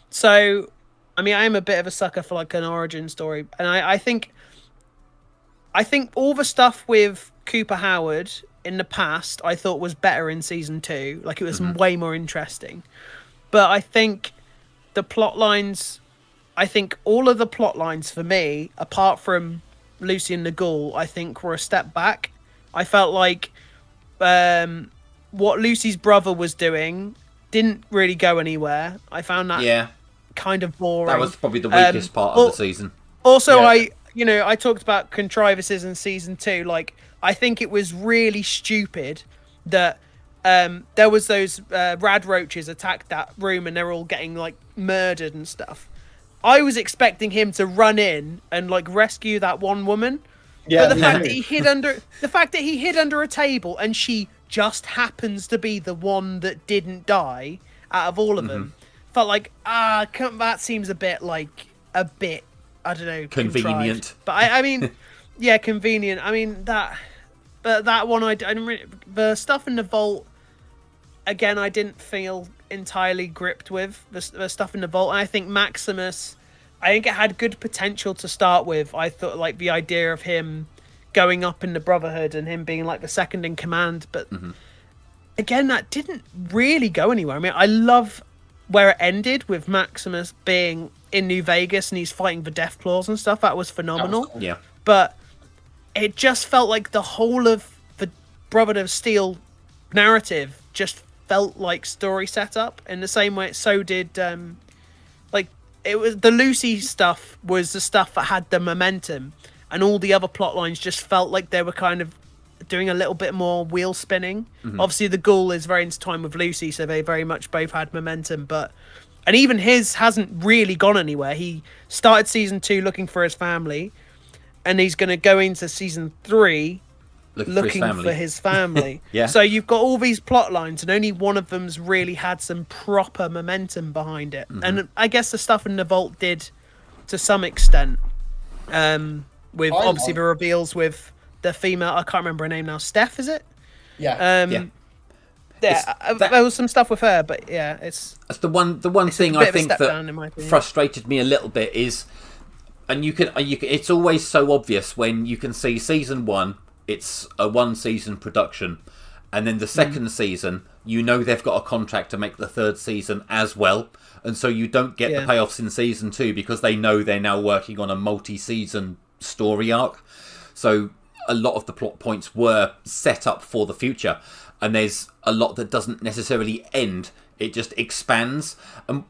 so I mean, I am a bit of a sucker for like an origin story, and I think all the stuff with Cooper Howard in the past I thought was better in season 2. Like it was way more interesting. But I think the plot lines, all of the plot lines for me, apart from Lucy and the Ghoul, I think were a step back. I felt like what Lucy's brother was doing didn't really go anywhere. I found that kind of boring. That was probably the weakest part of the season. Also, I talked about contrivances in season 2. Like, I think it was really stupid that there was those rad roaches attacked that room and they're all getting like murdered and stuff. I was expecting him to run in and like rescue that one woman. Yeah, but the fact that he hid under a table and she just happens to be the one that didn't die out of all of them, felt like that seems a bit I don't know, convenient. Contrived. But I mean, yeah, convenient. I mean that one I didn't really, the stuff in the vault. Again, I didn't feel entirely gripped with the stuff in the vault. And I think Maximus, I think it had good potential to start with. I thought like the idea of him going up in the Brotherhood and him being like the second in command. But again, that didn't really go anywhere. I mean, I love where it ended with Maximus being in New Vegas and he's fighting the Deathclaws and stuff. That was phenomenal. That was cool. Yeah. But it just felt like the whole of the Brotherhood of Steel narrative just felt like story setup in the same way. So did like it was the Lucy stuff was the stuff that had the momentum, and all the other plot lines just felt like they were kind of doing a little bit more wheel spinning. Obviously the Ghoul is very intertwined with Lucy, so they very much both had momentum, and even his hasn't really gone anywhere. He started season 2 looking for his family, and he's going to go into season 3 looking for his family. Yeah. So you've got all these plot lines, and only one of them's really had some proper momentum behind it. And I guess the stuff in the vault did to some extent. With obviously the reveals with the female, I can't remember her name now. Steph, is it? Yeah. There was some stuff with her, but yeah, it's the one thing I think that frustrated me a little bit is, and you can it's always so obvious when you can see season 1. It's a 1 season production, and then the second season, you know they've got a contract to make the third season as well, and so you don't get the payoffs in season 2 because they know they're now working on a multi-season story arc. So a lot of the plot points were set up for the future, and there's a lot that doesn't necessarily end. It just expands, and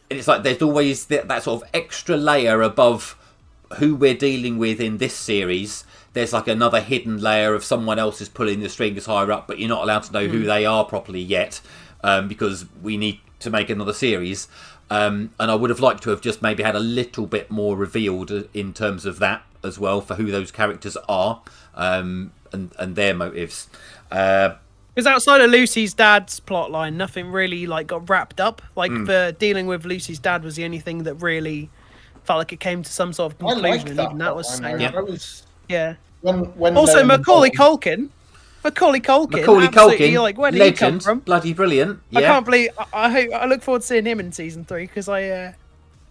it's like there's always that sort of extra layer above who we're dealing with in this series. There's like another hidden layer of someone else is pulling the strings higher up, but you're not allowed to know who they are properly yet, because we need to make another series. And I would have liked to have just maybe had a little bit more revealed in terms of that as well, for who those characters are, and their motives. Because outside of Lucy's dad's plotline, nothing really like got wrapped up. Like the dealing with Lucy's dad was the only thing that really felt like it came to some sort of conclusion. I liked that. And even that was When also, Macaulay involved- Culkin. Macaulay Culkin, like, where did he come legend, from? bloody brilliant. Yeah. I can't believe. I look forward to seeing him in season 3 because I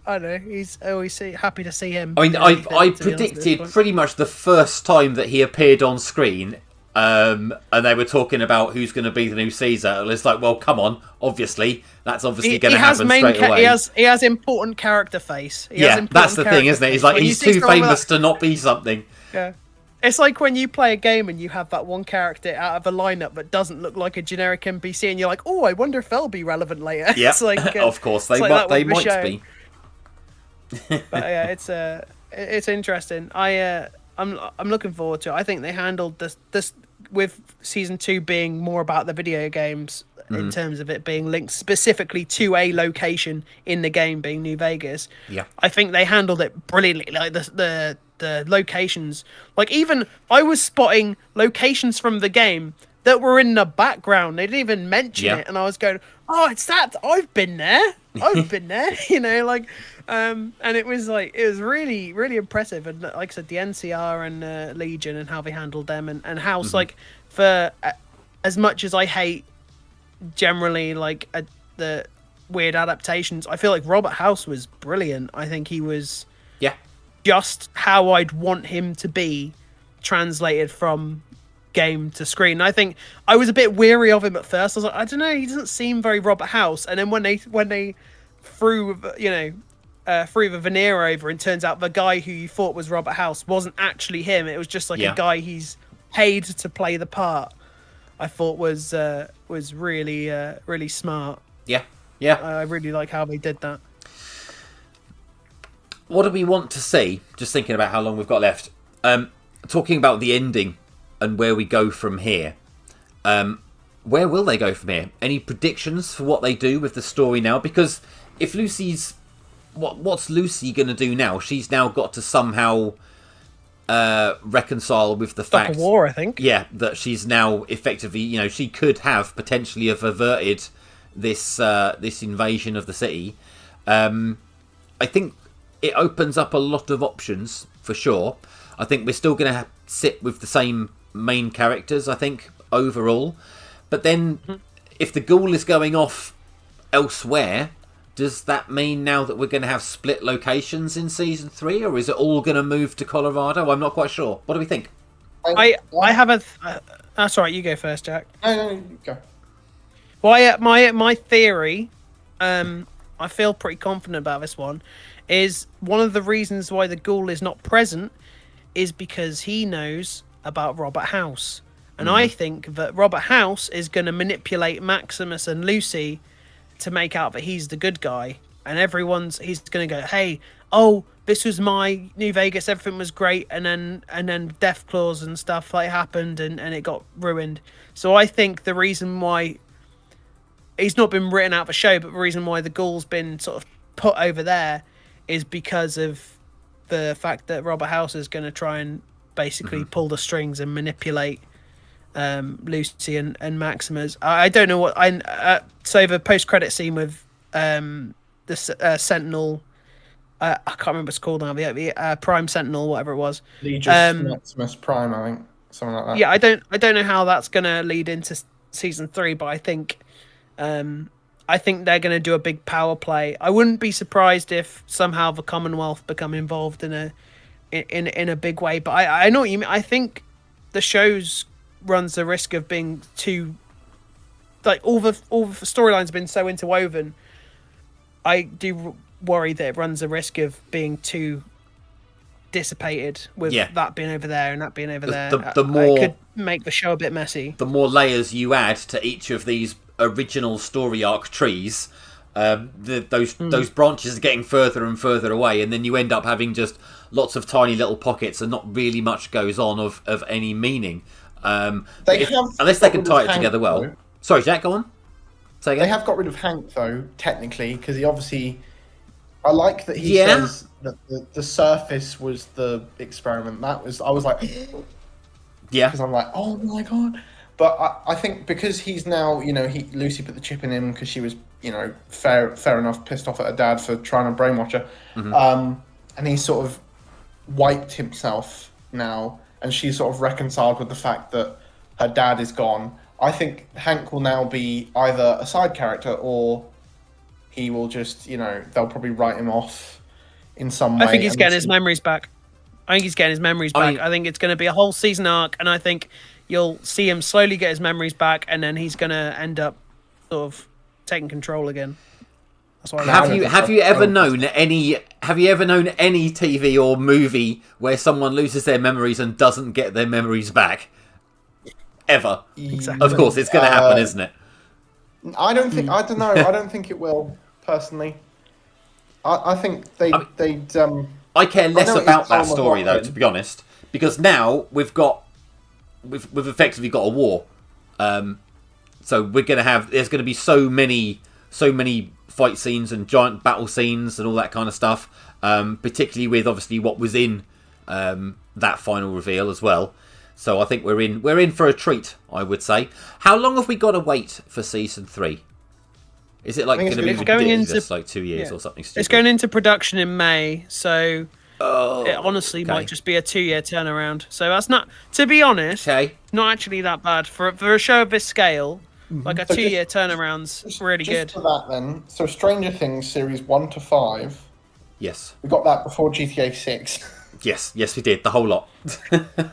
don't know. I always happy to see him. I mean, I predicted pretty much the first time that he appeared on screen, and they were talking about who's going to be the new Caesar. And it's like, well, come on, obviously that's obviously going to happen straight away. He has important character face. That's the thing, isn't it? He's like, he's too famous to not be something. Yeah. It's like when you play a game and you have that one character out of a lineup that doesn't look like a generic NPC, and you're like, "Oh, I wonder if they'll be relevant later." Yeah, it's like, of course they like might be. But yeah, it's interesting. I'm looking forward to it. I think they handled this with season 2 being more about the video games in terms of it being linked specifically to a location in the game, being New Vegas. Yeah, I think they handled it brilliantly. Like the locations, like even I was spotting locations from the game that were in the background. They didn't even mention it, and I was going, "Oh, it's that! I've been there. I've been there." You know, like, and it was really, really impressive. And like I said, the NCR and Legion and how they handled them, and House, like, for as much as I hate generally like the weird adaptations, I feel like Robert House was brilliant. I think he was just how I'd want him to be translated from game to screen. I think I was a bit weary of him at first. I was like, I don't know, he doesn't seem very Robert House. And then when they threw the veneer over, and turns out the guy who you thought was Robert House wasn't actually him. It was just like a guy he's paid to play the part. I thought was really really smart. Yeah. I really like how they did that. What do we want to see? Just thinking about how long we've got left. Talking about the ending and where we go from here. Where will they go from here? Any predictions for what they do with the story now? Because if Lucy's... What's Lucy going to do now? She's now got to somehow reconcile with the fact... Like a war, I think. Yeah, that she's now effectively... she could have potentially have averted this invasion of the city. I think it opens up a lot of options, for sure. I think we're still going to sit with the same main characters, I think, overall. But then, if the ghoul is going off elsewhere, does that mean now that we're going to have split locations in Season 3? Or is it all going to move to Colorado? I'm not quite sure. What do we think? I have a... that's all right, you go first, Jack. No, you go. Well, my theory, I feel pretty confident about this one, is one of the reasons why the ghoul is not present is because he knows about Robert House. And I think that Robert House is going to manipulate Maximus and Lucy to make out that he's the good guy. And he's going to go, hey, this was my New Vegas, everything was great, and then death claws and stuff like happened, and it got ruined. So I think the reason why he's not been written out of the show, but the reason why the ghoul's been sort of put over there is because of the fact that Robert House is going to try and basically pull the strings and manipulate Lucy and Maximus. I don't know what so the post-credit scene with the Sentinel, I can't remember what it's called now, the Prime Sentinel, whatever it was, Legis Maximus Prime, I think, something like that. Yeah, I don't know how that's going to lead into season 3, but I think they're going to do a big power play. I wouldn't be surprised if somehow the Commonwealth become involved in a big way. But I know what you mean. I think the show's runs the risk of being too, like, all the storylines have been so interwoven. I do worry that it runs the risk of being too dissipated with that being over there and that being over there. The more, it could make the show a bit messy. The more layers you add to each of these original story arc trees, those branches are getting further and further away, and then you end up having just lots of tiny little pockets and not really much goes on of any meaning. Unless they can tie it together well. Though. Sorry, Jack, go on. Say again. They have got rid of Hank, though, technically, because he obviously... I like that he says that the surface was the experiment. I was like... Yeah. Because I'm like, oh my god. But I think because he's now, Lucy put the chip in him because she was, fair enough, pissed off at her dad for trying to brainwash her. Mm-hmm. And he sort of wiped himself now, and she's sort of reconciled with the fact that her dad is gone. I think Hank will now be either a side character or he will just, they'll probably write him off in some way. I think he's getting his memories back. I think it's going to be a whole season arc, and I think you'll see him slowly get his memories back, and then he's going to end up sort of taking control again. That's what have you ever known any TV or movie where someone loses their memories and doesn't get their memories back? Ever. Exactly. Of course, it's going to happen, isn't it? I don't know. I don't think it will, personally. I think they'd... I care less about that story, though, to be honest. Because now we've effectively got a war. So we're going to have... There's going to be so many fight scenes and giant battle scenes and all that kind of stuff. Particularly with, obviously, what was in that final reveal as well. So I think we're in for a treat, I would say. How long have we got to wait for season 3? Is it like going to be ridiculous, like 2 years or something stupid? It's going into production in May, so it honestly might just be a 2-year turnaround. So that's not, to be honest, not actually that bad for a show of this scale. Like a 2-year turnaround's really good. For that, then, so Stranger Things series 1 to 5. Yes, we got that before GTA 6. Yes, we did, the whole lot.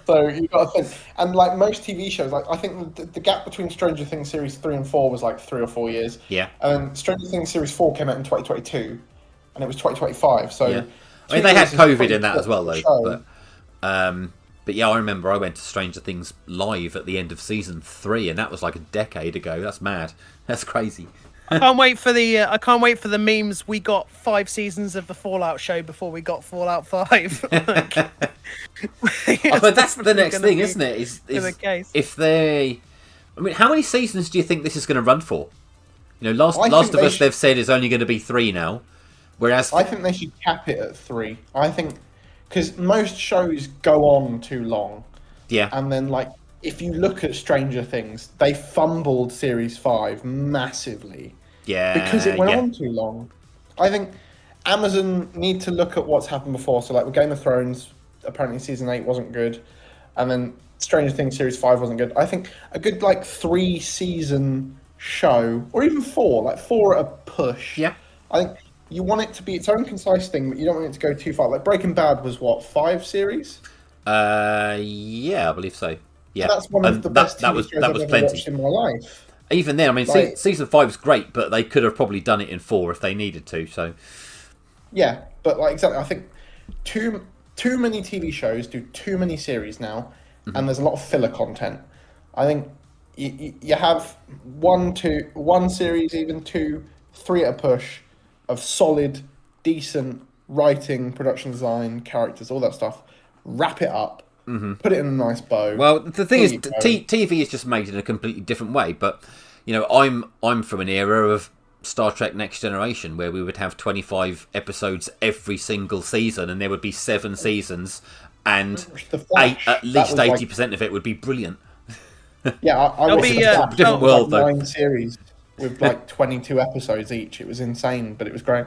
So you've got to think, and like most TV shows, like I think the gap between Stranger Things series 3 and 4 was like 3 or 4 years. Yeah. And Stranger Things series 4 came out in 2022, and it was 2025. So yeah. I mean, they had COVID in that as well, though. But yeah, I remember I went to Stranger Things live at the end of season 3, and that was like a decade ago. That's mad. That's crazy. I can't wait for the memes. We got 5 seasons of the Fallout show before we got Fallout 5. But that's the next thing, isn't it? Is if they... I mean, how many seasons do you think this is going to run for? Last of Us, they've said is only going to be 3 now. Whereas I think they should cap it at 3. I think... Because most shows go on too long. Yeah. And then, like, if you look at Stranger Things, they fumbled Series 5 massively. Yeah. Because it went on too long. I think Amazon need to look at what's happened before. So, like, with Game of Thrones, apparently Season 8 wasn't good. And then Stranger Things Series 5 wasn't good. I think a good, like, 3-season show, or even 4, like 4 at a push. Yeah. I think... You want it to be its own concise thing, but you don't want it to go too far. Like Breaking Bad was what, 5 series? Yeah, I believe so. Yeah, that's one of the best that was shows I've ever watched in my life. Even then, I mean, season 5 was great, but they could have probably done it in 4 if they needed to. So, yeah, but like exactly, I think too many TV shows do too many series now, and there's a lot of filler content. I think you have 1 series, even 2, 3 at a push. Of solid, decent writing, production design, characters, all that stuff. Wrap it up, put it in a nice bow. Well, the thing is, TV is just made in a completely different way. But I'm from an era of Star Trek Next Generation where we would have 25 episodes every single season, and there would be 7 seasons, and at least 80% of it would be brilliant. Yeah, I watched a different world though. 9 series. With like 22 episodes each, it was insane, but it was great.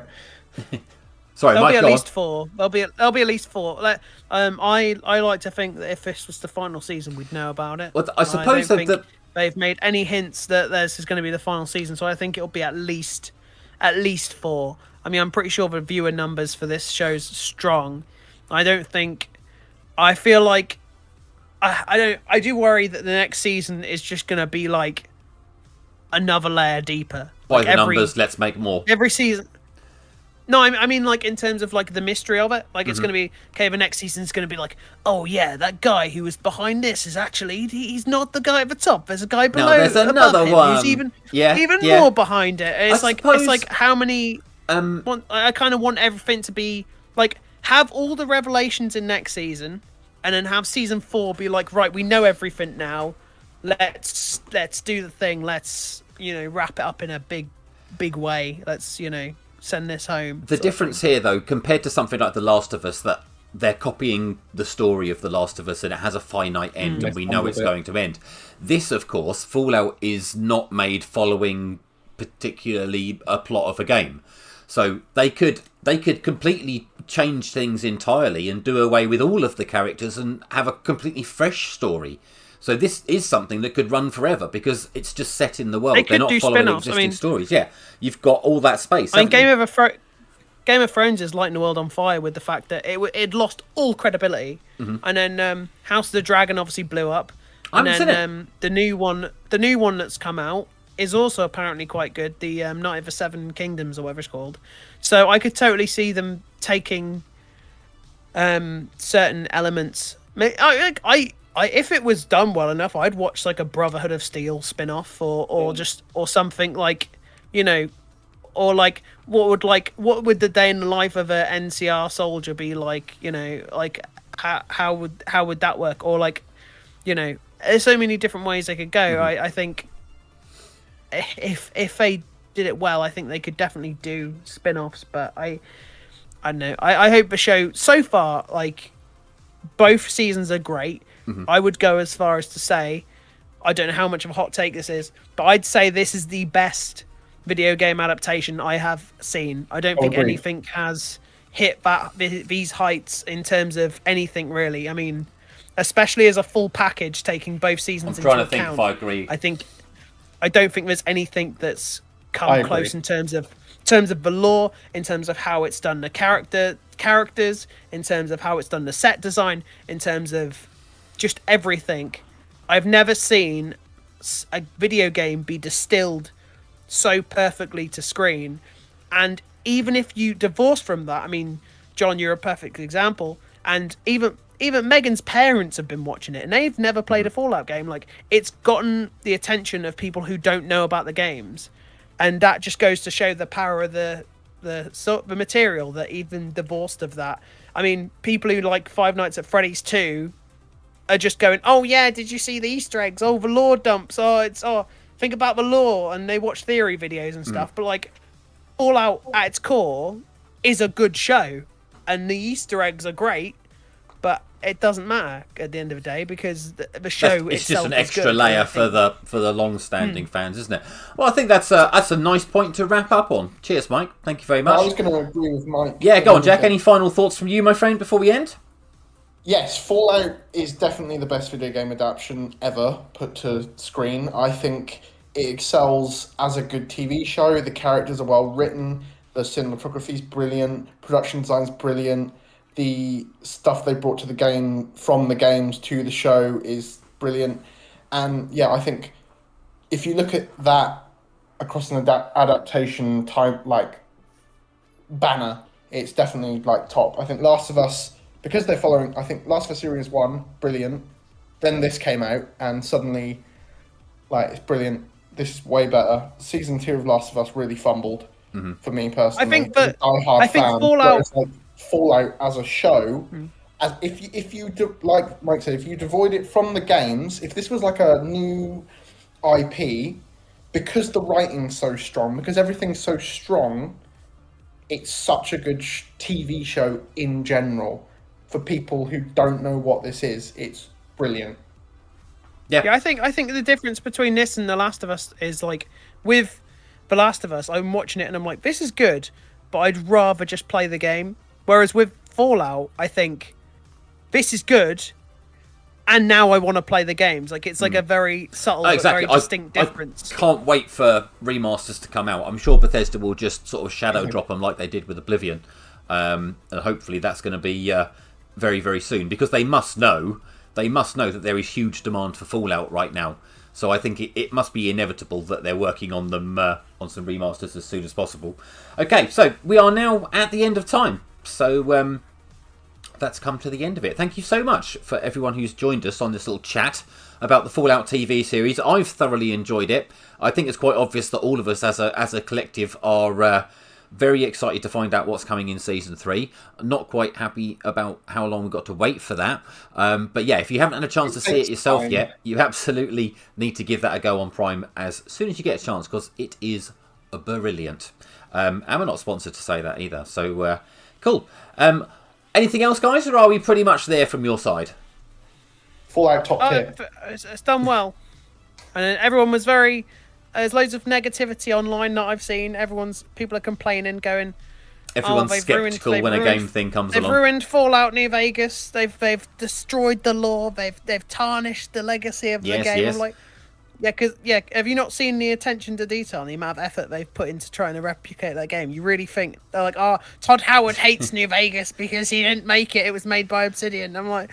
Sorry, there'll Mike, be at least 4. There'll be at least 4. Like, I like to think that if this was the final season, we'd know about it. Well, I suppose that they've made any hints that this is going to be the final season, so I think it'll be at least 4. I mean, I'm pretty sure the viewer numbers for this show's strong. I feel like I do worry that the next season is just gonna be like another layer deeper. By Like the numbers, let's make more. every season. No, I mean like in terms of like the mystery of it. Like it's gonna be okay. The next season's gonna be like, oh yeah, that guy who was behind this is actually he's not the guy at the top. There's a guy below. there's another him one. who's even Yeah, more behind it. And suppose, it's like how many. I kind of want everything to be like have all the revelations in next season, and then have season 4 be like, right, we know everything now. Let's do the thing. Let's wrap it up in a big way. Let's send this home. The difference here, though, compared to something like The Last of Us, that they're copying the story of The Last of Us and it has a finite end and we know it's going to end. This, of course, Fallout is not made following particularly a plot of a game. So they could completely change things entirely and do away with all of the characters and have a completely fresh story. So this is something that could run forever because it's just set in the world. They're not following existing stories. Yeah, you've got all that space. I mean, Game of Thrones is lighting the world on fire with the fact that it lost all credibility, and then House of the Dragon obviously blew up, and then the new one that's come out is also apparently quite good. The Night of the Seven Kingdoms or whatever it's called. So I could totally see them taking certain elements. If it was done well enough, I'd watch like a Brotherhood of Steel spin-off or something like, or like what would the day in the life of a NCR soldier be like, like how would that work? Or like, there's so many different ways they could go. I think if they did it well, I think they could definitely do spin-offs, but I don't know. I hope the show so far, like both seasons are great. I would go as far as to say, I don't know how much of a hot take this is, but I'd say this is the best video game adaptation I have seen. I don't think anything has hit these heights in terms of anything really. I mean, especially as a full package, taking both seasons into account. I'm trying to think if I agree. I don't think there's anything that's come close in terms of the lore, in terms of how it's done the characters, in terms of how it's done the set design, in terms of just everything. I've never seen a video game be distilled so perfectly to screen. And even if you divorce from that, I mean, John, you're a perfect example. And even Megan's parents have been watching it and they've never played a Fallout game. Like, it's gotten the attention of people who don't know about the games. And that just goes to show the power of the material, that even divorced of that. I mean, people who like Five Nights at Freddy's 2 are just going, oh yeah, did you see the Easter eggs? Oh, the lore dumps. Think about the lore, and they watch theory videos and stuff. But like, Fallout at its core is a good show, and the Easter eggs are great, but it doesn't matter at the end of the day because the show it's itself just an is extra good, layer for the long-standing fans, isn't it? Well, I think that's a nice point to wrap up on. Cheers, Mike. Thank you very much. I was going to agree with Mike. Yeah, go on, Jack. Any final thoughts from you, my friend, before we end? Yes, Fallout is definitely the best video game adaptation ever put to screen. I think it excels as a good TV show. The characters are well written. The cinematography is brilliant. Production design is brilliant. The stuff they brought to the game, from the games to the show, is brilliant. And yeah, I think if you look at that across an adaptation type like banner, it's definitely like top. I think Last of Us, because they're following, I think Last of Us Series 1, brilliant. Then this came out, and suddenly, like, it's brilliant. This is way better. Season 2 of Last of Us really fumbled, for me personally. I think Fallout... Fallout as a show, as if you like Mike said, if you devoid it from the games, if this was like a new IP, because the writing's so strong, because everything's so strong, it's such a good TV show in general. For people who don't know what this is, it's brilliant. Yeah, I think the difference between this and The Last of Us is like with The Last of Us, I'm watching it and I'm like, this is good, but I'd rather just play the game. Whereas with Fallout, I think this is good, and now I want to play the games. Like, it's like a very subtle, but very distinct difference. I can't wait for remasters to come out. I'm sure Bethesda will just sort of shadow drop them like they did with Oblivion, and hopefully that's going to be very, very soon, because they must know they must know that there is huge demand for Fallout right now. So I think it must be inevitable that they're working on them on some remasters as soon as possible. Okay, so we are now at the end of time. So that's come to the end of it. Thank you so much for everyone who's joined us on this little chat about the Fallout TV series. I've thoroughly enjoyed it. I think it's quite obvious that all of us as a collective are very excited to find out what's coming in Season 3. Not quite happy about how long we've got to wait for that. But yeah, if you haven't had a chance to see it yourself yet, you absolutely need to give that a go on Prime as soon as you get a chance, because it is brilliant. And we're not sponsored to say that either. So, cool. Anything else, guys, or are we pretty much there from your side? Fallout top tier. It's done well. And everyone was very... There's loads of negativity online that I've seen. People are complaining, going... Everyone's sceptical when a game thing comes along. They've ruined Fallout New Vegas. They've destroyed the lore. They've tarnished the legacy of the game. Yes. I'm like, have you not seen the attention to detail and the amount of effort they've put into trying to replicate that game? You really think they're like, Todd Howard hates New Vegas because he didn't make it. It was made by Obsidian. I'm like,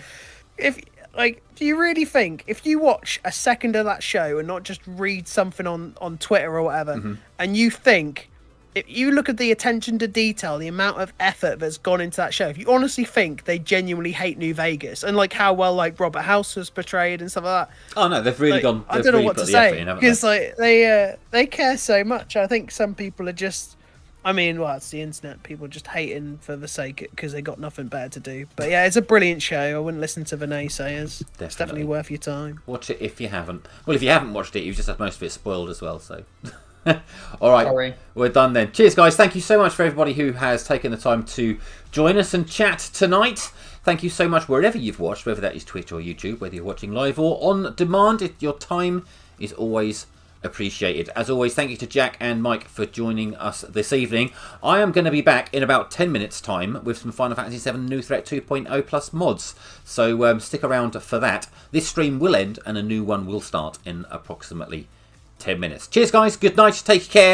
do you really think if you watch a second of that show and not just read something on Twitter or whatever, and you think, if you look at the attention to detail, the amount of effort that's gone into that show, if you honestly think they genuinely hate New Vegas and like how well like Robert House was portrayed and stuff like that. Oh no, they've really gone. I don't know what to say because they? They care so much. I think some people are just. I mean, well, it's the internet. People just hating for the sake because they got nothing better to do. But yeah, it's a brilliant show. I wouldn't listen to the naysayers. It's definitely worth your time. Watch it if you haven't. Well, if you haven't watched it, you've just had most of it spoiled as well. So, all right, Sorry. We're done then. Cheers, guys. Thank you so much for everybody who has taken the time to join us and chat tonight. Thank you so much wherever you've watched, whether that is Twitch or YouTube, whether you're watching live or on demand. Your time is always appreciated. As always, thank you to Jack and Mike for joining us this evening. I am going to be back in about 10 minutes time with some Final Fantasy VII New Threat 2.0 plus mods, so stick around for that. This stream will end and a new one will start in approximately 10 minutes. Cheers guys, good night, take care.